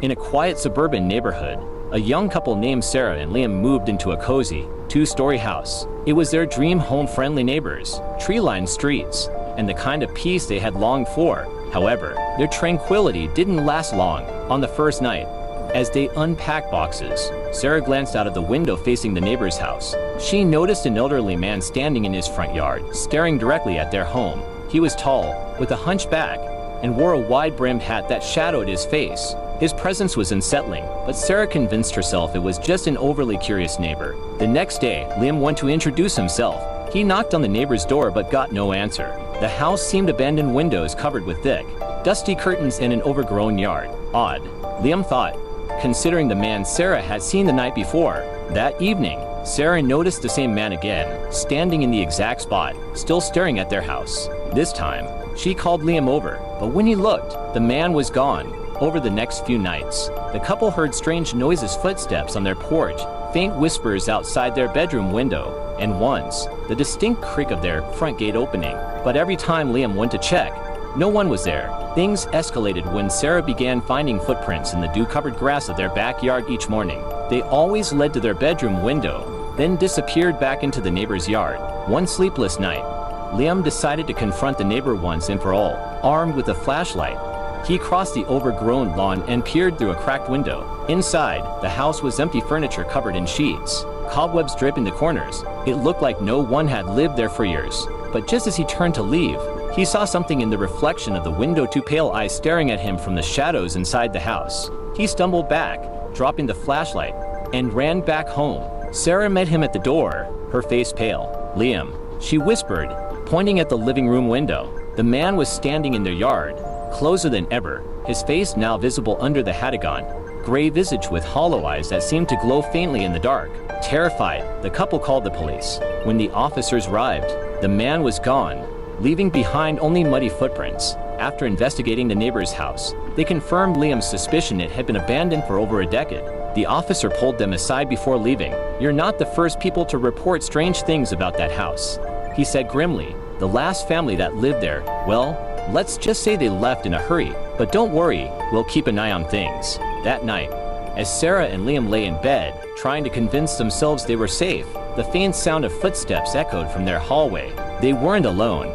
In a quiet suburban neighborhood, a young couple named Sarah and Liam moved into a cozy, two-story house. It was their dream home, friendly neighbors, tree-lined streets, and the kind of peace they had longed for. However, their tranquility didn't last long. On the first night, as they unpacked boxes, Sarah glanced out of the window facing the neighbor's house. She noticed an elderly man standing in his front yard, staring directly at their home. He was tall, with a hunched back, and wore a wide-brimmed hat that shadowed his face. His presence was unsettling, but Sarah convinced herself it was just an overly curious neighbor. The next day, Liam went to introduce himself. He knocked on the neighbor's door but got no answer. The house seemed abandoned, windows covered with thick, dusty curtains and an overgrown yard. Odd, Liam thought, considering the man Sarah had seen the night before. That evening, Sarah noticed the same man again, standing in the exact spot, still staring at their house. This time, she called Liam over, but when he looked, the man was gone. Over the next few nights, the couple heard strange noises, footsteps on their porch, faint whispers outside their bedroom window, and once, the distinct creak of their front gate opening. But every time Liam went to check, no one was there. Things escalated when Sarah began finding footprints in the dew-covered grass of their backyard each morning. They always led to their bedroom window, then disappeared back into the neighbor's yard. One sleepless night, Liam decided to confront the neighbor once and for all. Armed with a flashlight, he crossed the overgrown lawn and peered through a cracked window. Inside, the house was empty, furniture covered in sheets, cobwebs dripping the corners. It looked like no one had lived there for years. But just as he turned to leave, he saw something in the reflection of the window, two pale eyes staring at him from the shadows inside the house. He stumbled back, dropping the flashlight, and ran back home. Sarah met him at the door, her face pale. "Liam," she whispered, pointing at the living room window. The man was standing in their yard, closer than ever, his face now visible under the hatagon, gray visage with hollow eyes that seemed to glow faintly in the dark. Terrified, the couple called the police. When the officers arrived, the man was gone, leaving behind only muddy footprints. After investigating the neighbor's house, they confirmed Liam's suspicion it had been abandoned for over a decade. The officer pulled them aside before leaving. "You're not the first people to report strange things about that house," he said grimly. "The last family that lived there, well, let's just say they left in a hurry. But don't worry, we'll keep an eye on things." That night, as Sarah and Liam lay in bed, trying to convince themselves they were safe, the faint sound of footsteps echoed from their hallway. They weren't alone.